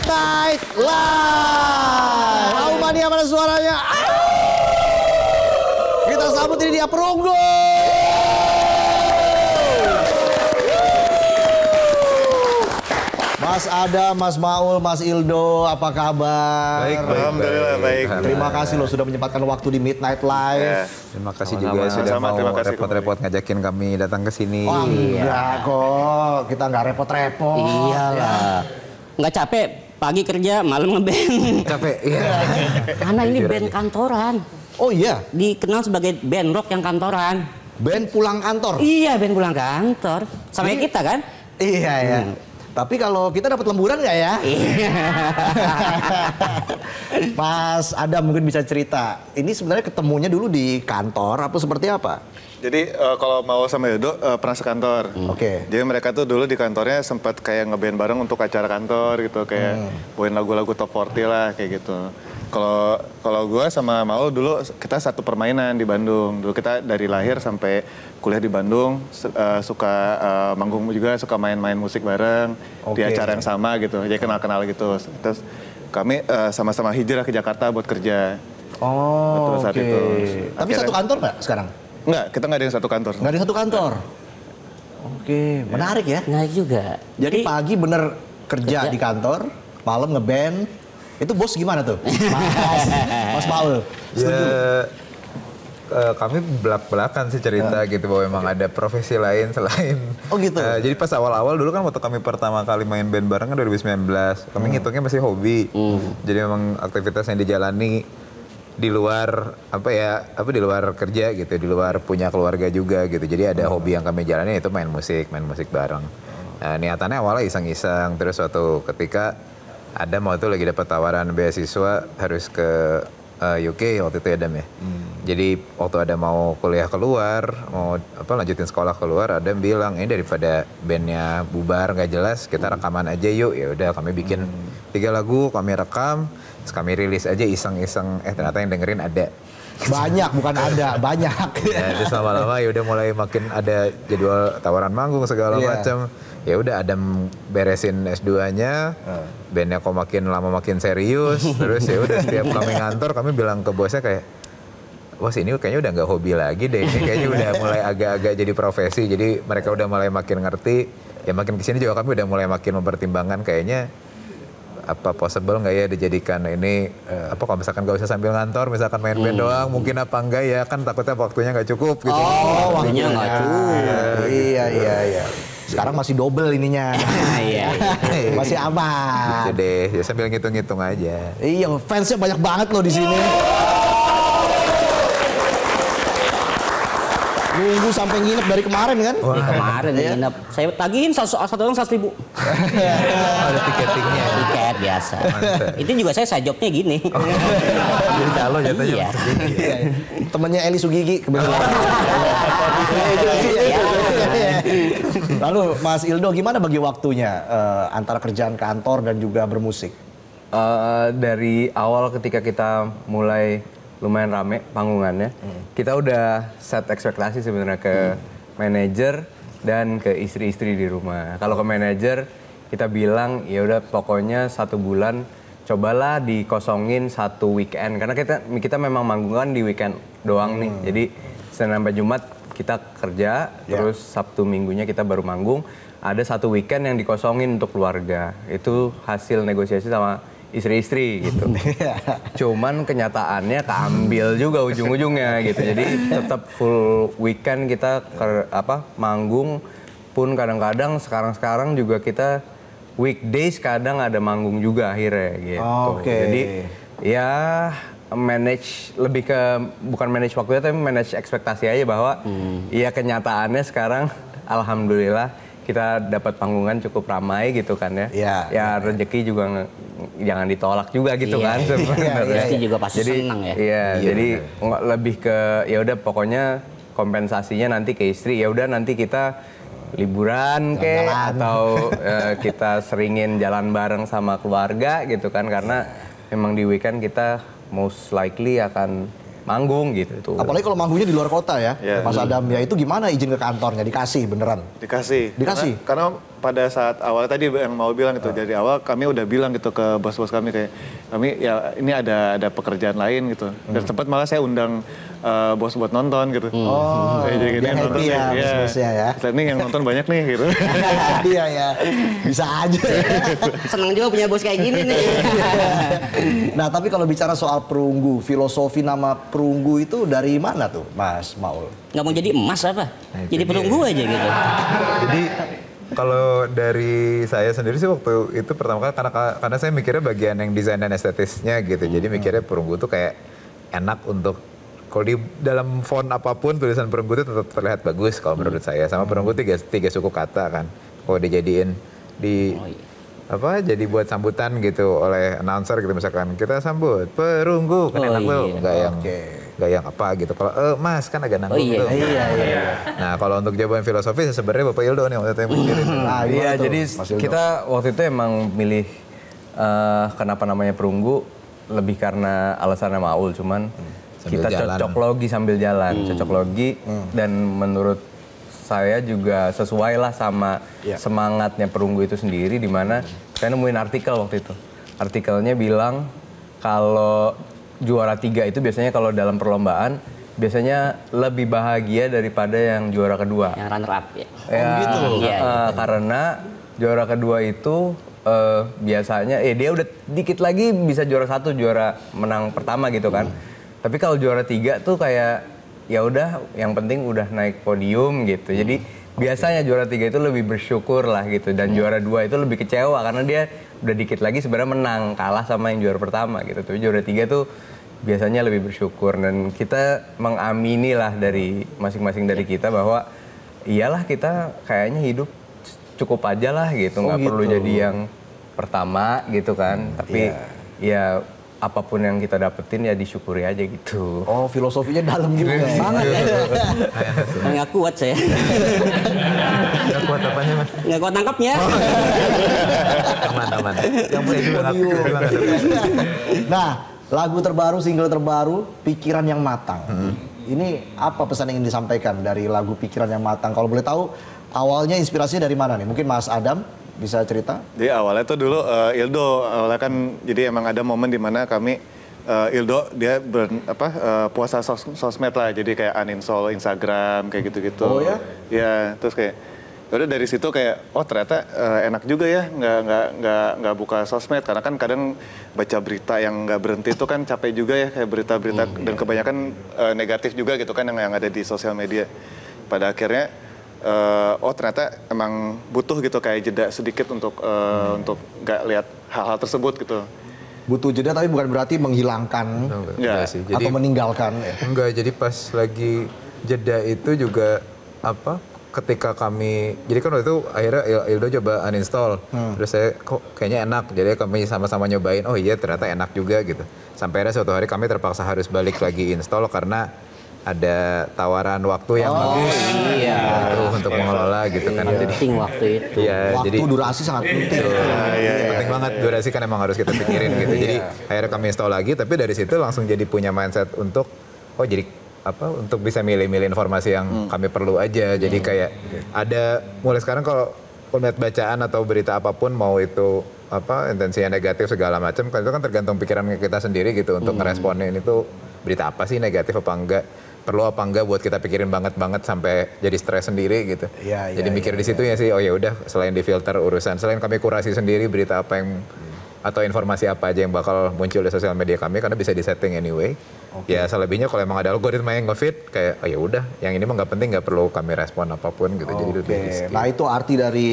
Midnight Live. Mau mania mana suaranya? Kita sambut ini dia Perunggu. Mas Adam, Mas Maul, Mas Ildo, apa kabar? Baik, alhamdulillah baik. Terima kasih loh sudah menyempatkan waktu di Midnight Live. Ya. Terima kasih juga sudah mau repot-repot ngajakin kami datang ke sini. Oh, enggak kok, kita nggak repot-repot. Iyalah. Nggak capek, pagi kerja, malam ngeband. Capek, iya. Karena ini band kantoran. Oh iya, Dikenal sebagai band rock yang kantoran. band pulang kantor. Iya, band pulang kantor. Sama kayak kita kan? Iya ya. Tapi kalau kita dapat lemburan nggak ya? Iya. Mas Adam mungkin bisa cerita. Ini sebenarnya ketemunya dulu di kantor apa seperti apa? Jadi kalau mau sama Yudo pernah sekantor. Oke. Jadi mereka tuh dulu di kantornya sempat kayak ngeband bareng untuk acara kantor gitu, kayak bawain lagu-lagu top 40 lah kayak gitu. Kalau gue sama Maul dulu kita satu permainan di Bandung. Dulu kita dari lahir sampai kuliah di Bandung suka manggung juga, suka main-main musik bareng di acara yang sama gitu. Jadi kenal-kenal gitu. Terus kami sama-sama hijrah ke Jakarta buat kerja. Oh, saat itu. Tapi satu kantor nggak sekarang? Enggak, kita nggak ada yang satu kantor. Nggak ada satu kantor. Oke, menarik ya. Menarik juga. Jadi pagi bener kerja di kantor, malam ngeband. Itu bos gimana tuh? Mas Maul. Ya, kami belak-belakan sih cerita gitu bahwa memang ada profesi lain selain. Oh gitu. Jadi pas awal-awal dulu kan waktu kami pertama kali main band bareng kan 2019. Kami ngitungnya masih hobi. Jadi memang aktivitas yang dijalani di luar di luar kerja gitu, di luar punya keluarga juga gitu. Jadi ada hobi yang kami jalani itu main musik bareng. Nah, niatannya awalnya iseng-iseng, terus suatu ketika Adam waktu itu lagi dapat tawaran beasiswa harus ke UK waktu itu Adam ya. Jadi waktu Adam mau kuliah keluar, mau lanjutin sekolah keluar, Adam bilang ini daripada bandnya bubar nggak jelas, kita rekaman aja yuk. Ya udah kami bikin 3 lagu, kami rekam, terus kami rilis aja iseng-iseng. Ternyata yang dengerin ada. Banyak, bukan ada, banyak. Ya, terus lama-lama ya udah mulai makin ada jadwal tawaran manggung segala macam. Ya udah Adam beresin S2-nya, bandnya kok makin lama makin serius. Terus ya udah setiap kami ngantor kami bilang ke bosnya kayak, bos ini kayaknya udah nggak hobi lagi deh, ini kayaknya udah mulai agak-agak jadi profesi. Jadi mereka udah mulai makin ngerti. Ya makin kesini juga kami udah mulai makin mempertimbangkan kayaknya apa possible nggak ya dijadikan ini kalau misalkan nggak usah sambil ngantor, misalkan main band doang, mungkin apa enggak ya, kan takutnya waktunya nggak cukup gitu. Oh, waktunya nggak cukup. Iya. Sekarang masih double ininya. Iya. Masih aman. Gitu deh, ya sambil ngitung-ngitung aja. Iya, fansnya banyak banget loh di sini. Nunggu sampai nginep dari kemarin kan? Dari kemarin nginep. Saya tagihin satu orang 100.000. Ada tiketingnya. Tiket biasa. Itu juga saya jobnya gini. Jadi calon jatuhnya. Iya. Temennya Eli Sugigi kebetulan. Lalu Mas Ildo gimana bagi waktunya antara kerjaan kantor dan juga bermusik? Dari awal ketika kita mulai lumayan rame panggungannya, kita udah set ekspektasi sebenarnya ke manajer dan ke istri-istri di rumah. Kalau ke manajer kita bilang ya udah pokoknya 1 bulan cobalah dikosongin 1 weekend karena kita memang manggungan di weekend doang nih. Jadi Senin sampai Jumat kita kerja, terus Sabtu Minggunya kita baru manggung. Ada 1 weekend yang dikosongin untuk keluarga. Itu hasil negosiasi sama istri-istri gitu. Cuman kenyataannya keambil juga ujung-ujungnya gitu. Jadi tetap full weekend kita manggung pun kadang-kadang sekarang juga kita weekdays kadang ada manggung juga akhirnya gitu. Jadi ya bukan manage waktunya tapi manage ekspektasi aja bahwa ya kenyataannya sekarang alhamdulillah kita dapat panggungan cukup ramai gitu kan ya. Ya rezeki juga jangan ditolak juga gitu kan sebenarnya. Rezeki juga pasti senang ya. Iya, jadi lebih ke ya udah pokoknya kompensasinya nanti ke istri. Ya udah nanti kita liburan atau kita seringin jalan bareng sama keluarga gitu kan karena memang di weekend kita most likely akan manggung gitu. Apalagi kalau manggungnya di luar kota ya, Iya. Mas Adam ya, itu gimana izin ke kantornya? Dikasih beneran? Dikasih. Dikasih? Karena pada saat awal tadi yang mau bilang gitu, dari awal kami udah bilang gitu ke bos-bos kami kayak, kami ya ini ada pekerjaan lain gitu. Dan sempat malah saya undang bos buat nonton gitu. Oh, Jadi biar happy ya bos-bosnya ya. Setelah ini yang nonton banyak nih gitu. Iya ya, bisa aja. Seneng juga punya bos kayak gini nih. Nah, tapi kalau bicara soal perunggu, filosofi nama perunggu itu dari mana tuh, Mas Maul? Nggak mau jadi emas apa? Jadi perunggu aja gitu. Jadi kalau dari saya sendiri sih waktu itu pertama kali karena saya mikirnya bagian yang desain dan estetisnya gitu. Jadi mikirnya perunggu tuh kayak enak untuk kalau di dalam font apapun tulisan perunggu itu tetap terlihat bagus kalau menurut saya. Sama perunggu tiga suku kata kan. Kalau dijadiin di apa jadi buat sambutan gitu oleh announcer gitu misalkan kita sambut perunggu kan enak tuh nggak yang apa gitu. Kalau Mas kan agak nanggung tuh. Iya. Nah kalau untuk jawaban filosofis sebenarnya Bapak Ildo nih waktu itu yang mikirin. Nah, Iya, gimana tuh, jadi Mas Ildo? kita waktu itu emang milih kenapa namanya perunggu lebih karena alasannya Maul, cuman Sambil kita jalan. cocok logi sambil jalan, cocok logi dan menurut saya juga sesuai lah sama semangatnya perunggu itu sendiri, di mana saya nemuin artikel waktu itu. Artikelnya bilang kalau juara 3 itu biasanya kalau dalam perlombaan biasanya lebih bahagia daripada yang juara kedua. Yang runner up ya. Ya, gitu? Iya. Karena juara kedua itu biasanya dia udah dikit lagi bisa juara 1, juara menang pertama gitu kan. Tapi kalau juara 3 tuh kayak ya udah yang penting udah naik podium gitu. Jadi biasanya juara 3 itu lebih bersyukur lah gitu, dan juara 2 itu lebih kecewa karena dia udah dikit lagi sebenarnya menang, kalah sama yang juara pertama gitu. Tapi juara 3 tuh biasanya lebih bersyukur, dan kita mengamini lah dari masing-masing dari kita bahwa iyalah kita kayaknya hidup cukup aja lah gitu, nggak perlu jadi yang pertama gitu kan. Tapi ya apapun yang kita dapetin ya disyukuri aja gitu. Oh, filosofinya dalam juga. Banget ya. Nggak kuat saya. Nggak kuat apanya Mas? Nggak kuat nangkapnya. Aman. Yang punya juga nggak Nah, lagu terbaru, single terbaru, Pikiran yang Matang. Ini apa pesan yang ingin disampaikan dari lagu Pikiran yang Matang? Kalau boleh tahu, awalnya inspirasinya dari mana nih? Mungkin Mas Adam bisa cerita? Jadi awalnya tuh dulu Ildo, awalnya kan jadi emang ada momen di mana kami Ildo dia puasa sosmed lah, jadi kayak uninstall Instagram kayak gitu-gitu. Oh ya? Ya, terus kayak udah dari situ kayak ternyata enak juga ya nggak buka sosmed, karena kan kadang baca berita yang nggak berhenti itu kan capek juga ya, kayak berita-berita dan kebanyakan negatif juga gitu kan yang ada di sosial media. Pada akhirnya ternyata emang butuh gitu kayak jeda sedikit untuk nggak lihat hal-hal tersebut gitu. Butuh jeda tapi bukan berarti menghilangkan Enggak sih. atau meninggalkan. Ya. Enggak, jadi pas lagi jeda itu juga ketika kami, jadi kan waktu itu akhirnya Ildo coba uninstall, terus saya kok kayaknya enak, jadi kami sama-sama nyobain, oh iya ternyata enak juga gitu. Sampai akhirnya suatu hari kami terpaksa harus balik lagi install karena ada tawaran waktu yang bagus gitu, untuk mengelola gitu kan. Jadi Penting waktu itu. ya, Waktu durasi sangat penting. penting banget, durasi kan emang harus kita pikirin gitu. Jadi akhirnya kami install lagi, tapi dari situ langsung jadi punya mindset untuk jadi untuk bisa milih-milih informasi yang kami perlu aja. Jadi kayak ada mulai sekarang kalau lihat bacaan atau berita apapun, mau itu intensinya negatif segala macam, kan itu kan tergantung pikiran kita sendiri gitu untuk ngeresponin itu berita apa sih, negatif apa enggak, perlu apa enggak buat kita pikirin banget sampai jadi stres sendiri gitu. Jadi mikir di situ ya sih, oh ya udah, selain difilter urusan, selain kami kurasi sendiri berita apa yang atau informasi apa aja yang bakal muncul di sosial media kami, karena bisa disetting anyway. Ya selebihnya kalau emang ada algoritma yang nge-feed kayak oh ya udah, yang ini mah nggak penting, nggak perlu kami respon apapun gitu. Jadi udah di-skip. Nah, itu arti dari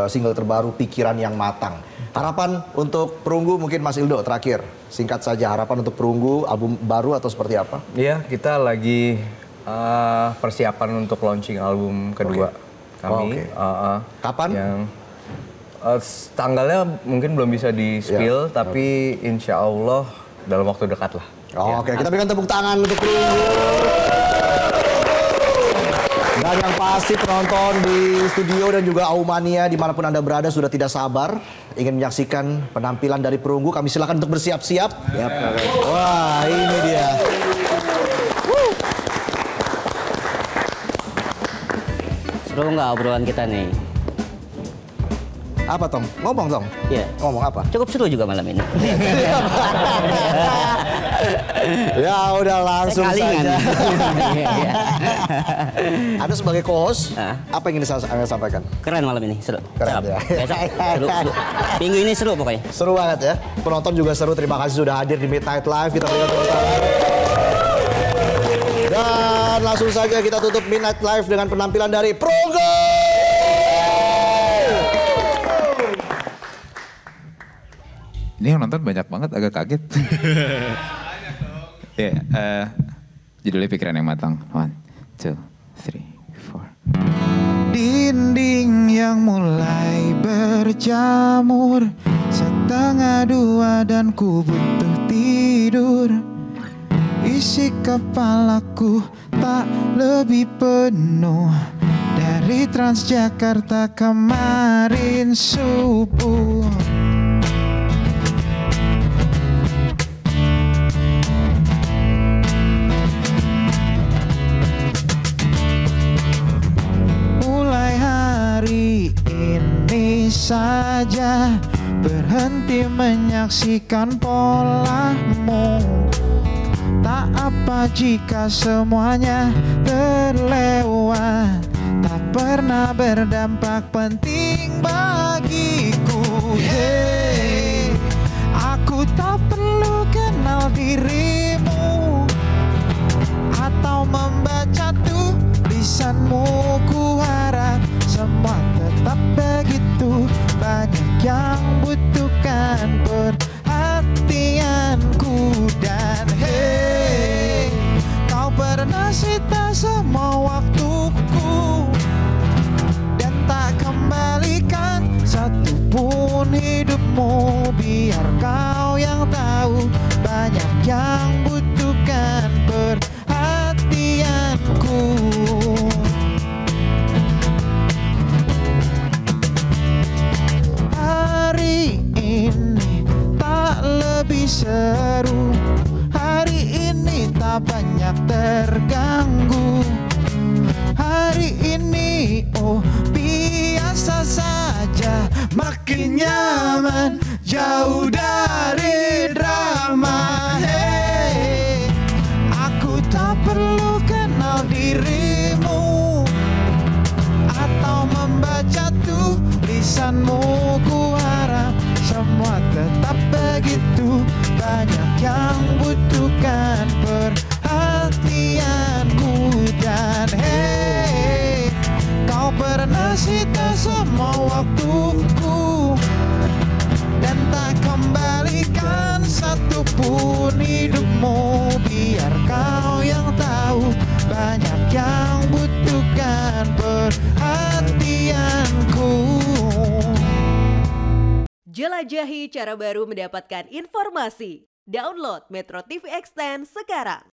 single terbaru Pikiran yang Matang. Harapan untuk Perunggu mungkin Mas Ildo terakhir. Singkat saja, harapan untuk Perunggu, album baru atau seperti apa? Iya, kita lagi persiapan untuk launching album kedua kami. Kapan? Yang tanggalnya mungkin belum bisa di-spill, tapi insya Allah dalam waktu dekat lah. Oke, kita berikan tepuk tangan untuk Perunggu. Dan yang pasti penonton di studio dan juga Aumania dimanapun Anda berada sudah tidak sabar ingin menyaksikan penampilan dari Perunggu. Kami silakan untuk bersiap-siap. Wah, ini dia. Seru nggak obrolan kita nih? Apa Tong? Ngomong Tong. Iya. Ngomong apa? Cukup seru juga malam ini. Ya udah langsung Sekalingan. saja. Iya, iya. Anda sebagai co-host, Hah? apa yang ingin Anda sampaikan? Keren malam ini, seru. Keren, Siap. ya. Besok seru, seru. Minggu ini seru pokoknya. Seru banget ya. Penonton juga seru. Terima kasih sudah hadir di Midnight Live. Kita berikan tepuk tangan. Dan langsung saja kita tutup Midnight Live dengan penampilan dari Pronggo. Ini yang nonton banyak banget, agak kaget. Ya, judulnya Pikiran yang Matang. 1, 2, 3, 4. Dinding yang mulai berjamur, 1:30 dan ku butuh tidur. Isi kepalaku tak lebih penuh dari Transjakarta kemarin subuh. Mulai hari ini saja berhenti menyaksikan polamu. Tak apa jika semuanya terlewat, tak pernah berdampak penting bagiku. Hey, aku tak perlu kenal dirimu atau membaca tulisanmu. Ku harap semua tetap begitu. Banyak yang butuhkan perhatianku. Dan hey, kau pernah sita semua waktuku dan tak kembalikan satupun hidupmu. Biar kau yang tahu, banyak yang butuhkan perhatianku. Hari ini tak lebih seru, hari ini tak banyak terganggu. Hari ini oh biasa saja, makin nyaman jauh dari drama. Hey, aku tak perlu kenal dirimu atau membaca tulisanmu. Ku harap semua tetap begitu. Banyak yang butuhkan perhatianku. Dan hey, kau pernah sita semua waktuku dan tak kembalikan satupun hidupmu. Biar kau yang tahu, banyak yang butuhkan perhatianku. Jelajahi cara baru mendapatkan informasi. Download Metro TV Extend sekarang.